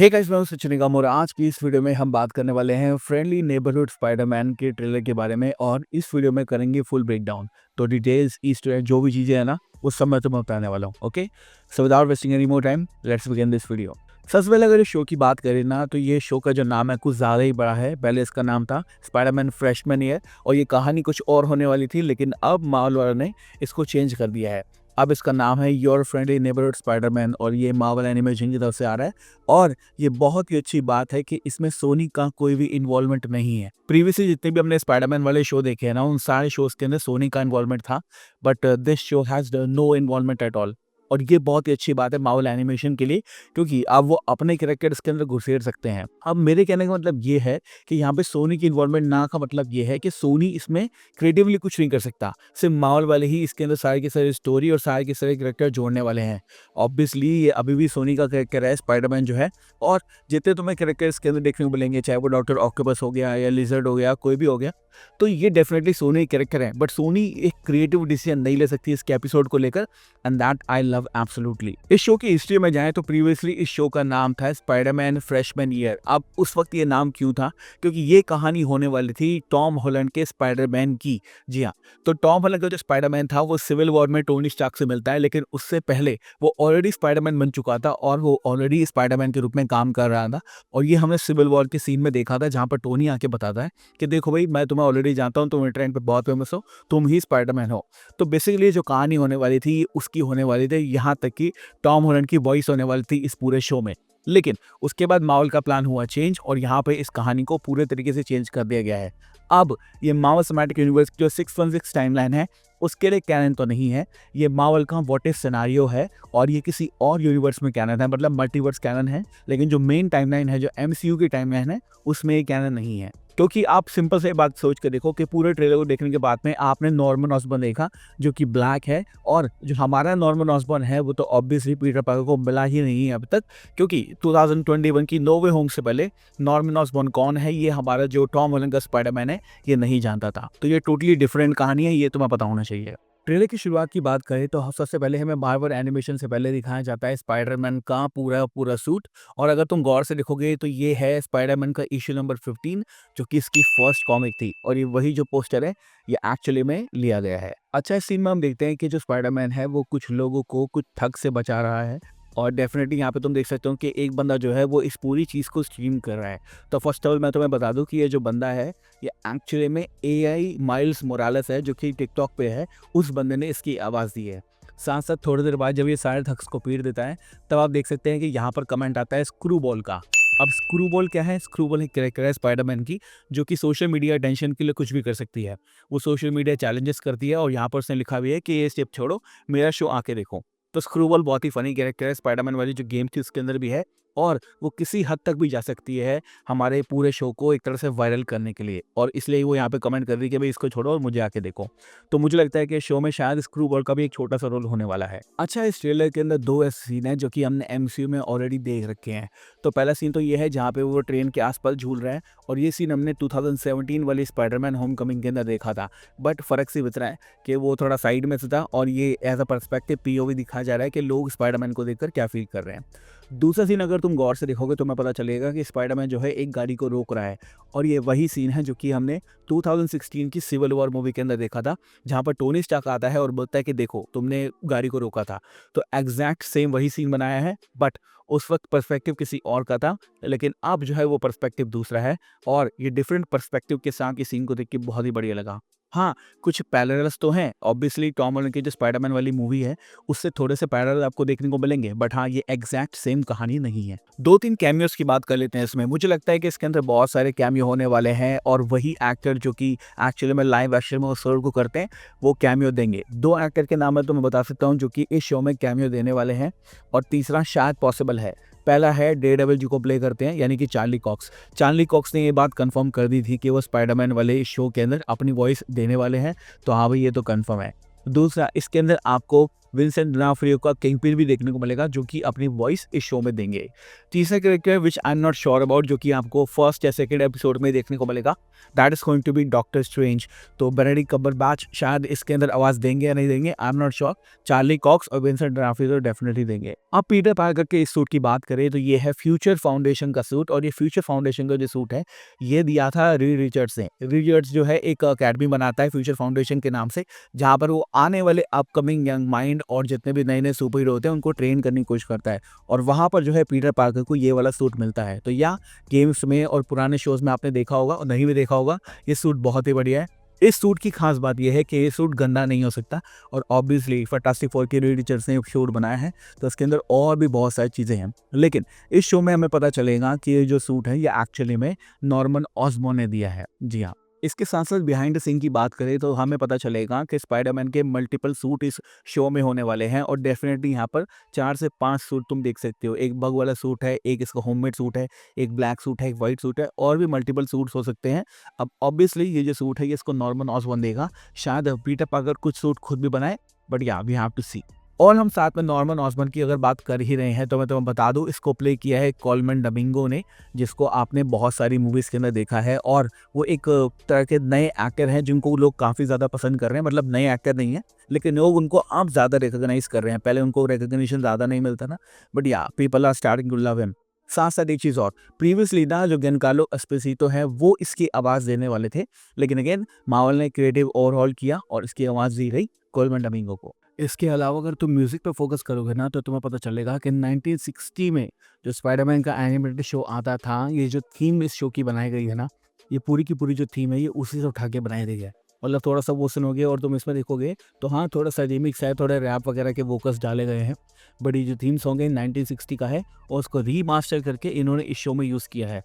Hey guys, मैं हूं सचिन निगम और आज की इस वीडियो में हम बात करने वाले हैं फ्रेंडली नेबरहुड स्पाइडरमैन के ट्रेलर के बारे में और इस वीडियो में करेंगे फुल ब्रेकडाउन। तो डिटेल्स, ईस्टर एग, जो भी चीज़ें हैं ना, वो सब मैं तुम्हें बताने वाला हूँ। Okay, so without wasting any more time, let's begin this video. सबसे पहले अगर इस शो की बात करें ना, तो ये शो का जो नाम है कुछ ज़्यादा ही बड़ा है। पहले इसका नाम था स्पाइडरमैन फ्रेशमैन ईयर और ये कहानी कुछ और होने वाली थी, लेकिन अब मार्वल वालों ने इसको चेंज कर दिया है। अब इसका नाम है योर फ्रेंडली नेबरहुड स्पाइडरमैन और ये मार्वल एनिमेशन की तरफ से आ रहा है। और ये बहुत ही अच्छी बात है कि इसमें सोनी का कोई भी इन्वॉल्वमेंट नहीं है। प्रीवियसली जितने भी हमने स्पाइडरमैन वाले शो देखे हैं ना, उन सारे शोज के अंदर सोनी का इन्वॉल्वमेंट था, but this show has no involvement at all. और ये बहुत ही अच्छी बात है मार्वल एनिमेशन के लिए, क्योंकि अब वो अपने कैरेक्टर इसके अंदर घुसेड़ सकते हैं। अब मेरे कहने का मतलब ये है कि यहाँ पे सोनी की इन्वॉल्वमेंट ना का मतलब ये है कि सोनी इसमें क्रिएटिवली कुछ नहीं कर सकता। सिर्फ मार्वल वाले ही इसके अंदर सारे के सारे स्टोरी और सारे के सारे कैरेक्टर जोड़ने वाले हैं। ऑब्वियसली ये अभी भी सोनी का कैरेक्टर है स्पाइडरमैन जो है। और जितने तुम्हें कैरेक्टर इसके अंदर देखने को मिलेंगे, चाहे वो डॉक्टर ऑक्टोपस हो गया या लिजर्ड हो गया, कोई भी हो गया, तो ये डेफिनेटली सोनी कैरेक्टर है। बट सोनी एक क्रिएटिव डिसीजन नहीं ले सकती इसके एपिसोड को लेकर, and that I love absolutely. इस शो की हिस्ट्री में जाएं तो प्रीवियसली इस शो का नाम था स्पाइडरमैन फ्रेशमैन ईयर। अब उस वक्त ये नाम क्यों था? क्योंकि ये कहानी होने वाली थी टॉम हॉलैंड के स्पाइडरमैन की। जी हाँ, तो टॉम हॉलैंड का जो स्पाइडरमैन था वो सिविल वॉर में टोनी स्टार्क से मिलता है, लेकिन उससे पहले वो ऑलरेडी स्पाइडरमैन बन चुका था और वो ऑलरेडी स्पाइडरमैन के रूप में काम कर रहा था। और ये हमने सिविल वॉर के सीन में देखा था, जहाँ पर टोनी आके बताता है कि देखो भाई, मैं तुम्हें ऑलरेडी जानता हूँ, तुम इंटरनेट पे बहुत फेमस हो, तुम ही स्पाइडरमैन हो। तो बेसिकली जो कहानी होने वाली थी उसकी होने वाली थी, यहाँ तक कि टॉम हॉलैंड की वॉइस होने वाली थी इस पूरे शो में। लेकिन उसके बाद मार्वल का प्लान हुआ चेंज और यहाँ पे इस कहानी को पूरे तरीके से चेंज कर दिया गया है। अब ये मार्वल सिनेमैटिक यूनिवर्स की जो 616 टाइमलाइन है उसके लिए कैनन तो नहीं है, ये मार्वल का व्हाट इफ सिनेरियो है और ये किसी और यूनिवर्स में कैनन है, मतलब मल्टीवर्स कैनन है। लेकिन जो मेन टाइमलाइन है, जो एमसीयू की टाइमलाइन है, उसमें ये कैनन नहीं है। क्योंकि आप सिंपल से बात सोच के देखो कि पूरे ट्रेलर को देखने के बाद में आपने नॉर्मन ऑसबॉर्न देखा जो कि ब्लैक है, और जो हमारा नॉर्मन ऑसबॉर्न है वो तो ऑब्वियसली पीटर पार्कर को मिला ही नहीं है अब तक, क्योंकि 2021 की नो वे होम से पहले नॉर्मन ऑसबॉर्न कौन है ये हमारा जो टॉम हॉलैंड का स्पाइडरमैन है ये नहीं जानता था। तो ये टोटली डिफरेंट कहानी है, ये तुम्हें पता होना चाहिए। ट्रेलर की शुरुआत की बात करें तो सबसे पहले हमें मार्वल एनिमेशन से पहले दिखाया जाता है स्पाइडरमैन का पूरा पूरा सूट। और अगर तुम गौर से देखोगे तो ये है स्पाइडरमैन का इशू नंबर 15, जो कि इसकी फर्स्ट कॉमिक थी। और ये वही जो पोस्टर है ये एक्चुअली में लिया गया है। अच्छा, इस सीन में हम देखते हैं कि जो स्पाइडरमैन है वो कुछ लोगों को कुछ ठग से बचा रहा है। और डेफिनेटली यहाँ पे तुम देख सकते हो कि एक बंदा जो है वो इस पूरी चीज़ को स्ट्रीम कर रहा है। तो फर्स्ट ऑफ ऑल मैं तुम्हें बता दूं कि ये जो बंदा है ये एक्चुअली में एआई माइल्स मोरालेस है, जो कि टिकटॉक पे है। उस बंदे ने इसकी आवाज़ दी है। साथ साथ थोड़ी देर बाद जब ये सारे थक्स को पीट देता है, तब आप देख सकते हैं कि यहाँ पर कमेंट आता है स्क्रू बॉल का। अब स्क्रू बॉल क्या है? स्क्रू बॉल एक कैरेक्टर है स्पाइडरमैन की, जो कि सोशल मीडिया अटेंशन के लिए कुछ भी कर सकती है। वो सोशल मीडिया चैलेंजेस करती है और यहाँ पर उसने लिखा भी है कि ये स्टेप छोड़ो, मेरा शो आके देखो। तो स्क्रूबॉल बहुत ही फनी कैरेक्टर है, स्पाइडरमैन वाली जो गेम थी उसके अंदर भी है। और वो किसी हद तक भी जा सकती है हमारे पूरे शो को एक तरह से वायरल करने के लिए, और इसलिए वो यहाँ पे कमेंट कर रही है कि भाई इसको छोड़ो और मुझे आके देखो। तो मुझे लगता है कि शो में शायद स्क्रूबॉल का भी एक छोटा सा रोल होने वाला है। अच्छा, इस ट्रेलर के अंदर दो ऐसे सीन हैं जो कि हमने एमसीयू में ऑलरेडी देख रखे हैं। तो पहला सीन तो ये है जहाँ पे वो ट्रेन के आसपास झूल रहा है, और ये सीन हमने 2017 वाली स्पाइडरमैन होमकमिंग के अंदर देखा था। बट फर्क सिर्फ इतना है कि वो थोड़ा साइड में से था और ये एज अ पर्सपेक्टिव पीओवी दिखाया जा रहा है कि लोग स्पाइडरमैन को देखकर क्या फील कर रहे हैं। दूसरा सीन अगर तुम गौर से देखोगे तो मैं पता चलेगा कि स्पाइडरमैन जो है एक गाड़ी को रोक रहा है, और ये वही सीन है जो कि हमने 2016 की सिविल वॉर मूवी के अंदर देखा था, जहाँ पर टोनी स्टार्क आता है और बोलता है कि देखो तुमने गाड़ी को रोका था। तो एग्जैक्ट सेम वही सीन बनाया है, बट उस वक्त पर्सपेक्टिव किसी और का था, लेकिन अब जो है वो पर्सपेक्टिव दूसरा है। और ये डिफरेंट पर्सपेक्टिव के साथ ये सीन को देख के बहुत ही बढ़िया लगा। हाँ, कुछ पैरेलल्स तो हैं, ऑब्वियसली टॉम हॉलैंड की जो स्पाइडरमैन वाली मूवी है उससे थोड़े से पैरेलल आपको देखने को मिलेंगे, बट हाँ, ये एग्जैक्ट सेम कहानी नहीं है। 2-3 कैमियोस की बात कर लेते हैं इसमें। मुझे लगता है कि इसके अंदर बहुत सारे कैमियो होने वाले हैं और वही एक्टर जो कि एक्चुअली में लाइव एक्शन में उस रोल को करते हैं वो कैमियो देंगे। 2 एक्टर के नाम मैं तुम्हें बता सकता हूँ जो कि इस शो में कैमियो देने वाले हैं, और तीसरा शायद पॉसिबल है। पहला है डेयरडेविल जी को प्ले करते हैं, यानी कि चार्ली कॉक्स। चार्ली कॉक्स ने ये बात कंफर्म कर दी थी कि वो स्पाइडरमैन वाले शो के अंदर अपनी वॉइस देने वाले हैं, तो हाँ भाई ये तो कंफर्म है। दूसरा, इसके अंदर आपको विंसेंट डोनाफ्रियो का किंगपिन भी देखने को मिलेगा, जो कि अपनी वॉइस इस शो में देंगे। तीसरा character which I am not sure about, जो कि आपको फर्स्ट या सेकंड एपिसोड में देखने को मिलेगा, that is going to be Doctor Strange. तो बेनेडिक्ट कम्बरबैच शायद इसके अंदर आवाज देंगे या नहीं देंगे, I am not sure. Charlie Cox और विंसेंट डोनाफ्रियो तो डेफिनेटली देंगे। अब पीटर पार्कर के इस सूट की बात करें तो ये है फ्यूचर फाउंडेशन का सूट, और ये फ्यूचर फाउंडेशन का जो सूट है ये दिया था रीड रिचर्ड्स ने। रीड रिचर्ड्स जो है एक अकेडमी बनाता है फ्यूचर फाउंडेशन के नाम से, जहाँ पर वो आने वाले अपकमिंग यंग माइंड और जितने भी नए नए सुपर हीरो होते हैं उनको ट्रेन करने की कोशिश करता है, और वहाँ पर जो है पीटर पार्कर को ये वाला सूट मिलता है। तो या गेम्स में और पुराने शोज में आपने देखा होगा और नहीं भी देखा होगा, ये सूट बहुत ही बढ़िया है। इस सूट की खास बात यह है कि ये सूट गंदा नहीं हो सकता, और ऑब्वियसली फैंटास्टिक फोर के रीड रिचर्ड्स ने सूट बनाया है तो इसके अंदर और भी बहुत सारी चीज़ें हैं। लेकिन इस शो में हमें पता चलेगा कि ये जो सूट है ये एक्चुअली में नॉर्मन ऑसबॉर्न ने दिया है। जी हाँ, इसके साथ साथ बिहाइंड द सीन की बात करें तो हमें पता चलेगा कि स्पाइडरमैन के मल्टीपल सूट इस शो में होने वाले हैं, और डेफिनेटली यहाँ पर 4 से 5 सूट तुम देख सकते हो। एक बग वाला सूट है, एक इसका होममेड सूट है, एक ब्लैक सूट है, एक वाइट सूट है, और भी मल्टीपल सूट्स हो सकते हैं। अब ऑब्वियसली ये जो सूट है ये इसको नॉर्मन ऑसबॉर्न देगा, शायद पीटर पार्कर कुछ सूट खुद भी बनाए, बट या वी हैव टू सी। और हम साथ में नॉर्मन ऑसबॉर्न की अगर बात कर ही रहे हैं तो मैं तुम्हें बता दूं, इसको प्ले किया है कोलमन डोमिंगो ने, जिसको आपने बहुत सारी मूवीज के अंदर देखा है, और वो एक तरह के नए एक्टर हैं जिनको लोग काफ़ी ज़्यादा पसंद कर रहे हैं। मतलब नए एक्टर नहीं है, लेकिन लोग उनको अब ज़्यादा रिकॉग्नाइज कर रहे हैं, पहले उनको रिकॉग्निशन ज़्यादा नहीं मिलता ना, but yeah people are starting to love him. साथ साथ एक चीज़ और, प्रीवियसली ना जो गिनकार्लो एस्पोसितो है वो इसकी आवाज़ देने वाले थे, लेकिन अगेन मार्वल ने क्रिएटिव ओवरहॉल किया और इसकी आवाज़ दी गई कोलमन डोमिंगो को। इसके अलावा अगर तुम म्यूजिक पे फोकस करोगे ना तो तुम्हें पता चलेगा कि 1960 में जो स्पाइडरमैन का एनिमेटेड शो आता था, ये जो थीम इस शो की बनाई गई है ना, ये पूरी की पूरी जो थीम है ये उसी से उठा के बनाई गई है। मतलब थोड़ा सा वो सुनोगे और तुम इसमें देखोगे तो हाँ, थोड़ा सा रिमिक्स है, थोड़े रैप वगैरह के वोकस डाले गए हैं, बट ये जो थीम सॉन्ग है 1960 का है और उसको रीमास्टर करके इन्होंने इस शो में यूज़ किया है।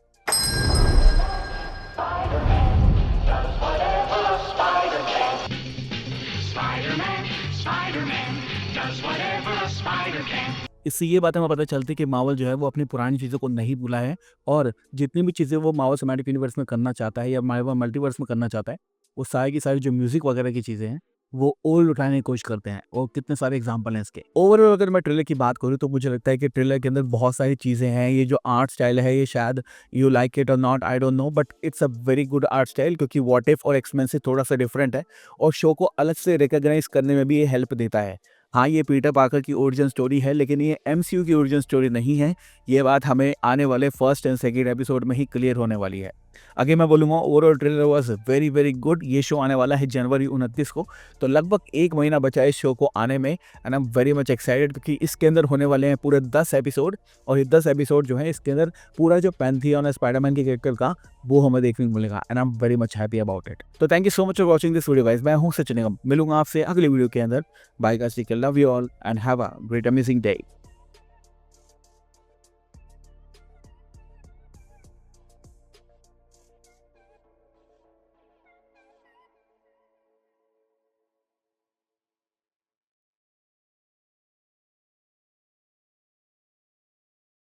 इससे ये बात हमें पता चलती है कि मार्वल जो है वो अपनी पुरानी चीज़ों को नहीं भूला है, और जितनी भी चीज़ें वो मार्वल सिनेमैटिक यूनिवर्स में करना चाहता है या मार्वल मल्टीवर्स में करना चाहता है, वो सारी की सारी जो म्यूजिक वगैरह की चीज़ें हैं वो ओल्ड उठाने की कोशिश करते हैं, और कितने सारे एग्जांपल हैं इसके। ओवरऑल अगर मैं ट्रेलर की बात करूँ तो मुझे लगता है कि ट्रेलर के अंदर बहुत सारी चीज़ें हैं। ये जो आर्ट स्टाइल है ये शायद यू लाइक इट और not, I don't know, but it's a very good art style, क्योंकि व्हाट इफ और एक्समेन से थोड़ा सा डिफरेंट है और शो को अलग से रिकॉग्नाइज करने में भी ये हेल्प देता है। हाँ, ये पीटर पार्कर की ओरिजिन स्टोरी है, लेकिन ये एमसीयू की ओरिजिन स्टोरी नहीं है। ये बात हमें आने वाले फर्स्ट एंड सेकंड एपिसोड में ही क्लियर होने वाली है। आगे मैं बोलूँगा overall trailer was very very good. ये शो आने वाला है जनवरी 29 को, तो लगभग 1 महीना बचा है इस शो को आने में, and I am very much excited, क्योंकि इसके अंदर होने वाले हैं पूरे 10 एपिसोड, और ये 10 एपिसोड जो है इसके अंदर पूरा जो पैंथियन है स्पाइडरमैन के कैरेक्टर का वो हमें देखने को मिलेगा, and I am very much happy about it. तो thank you so much for watching this video guys. मैं हूँ सचिन निगम, मिलूंगा आपसे अगली वीडियो के अंदर। Bye guys, take care, love you all and have a great amazing day.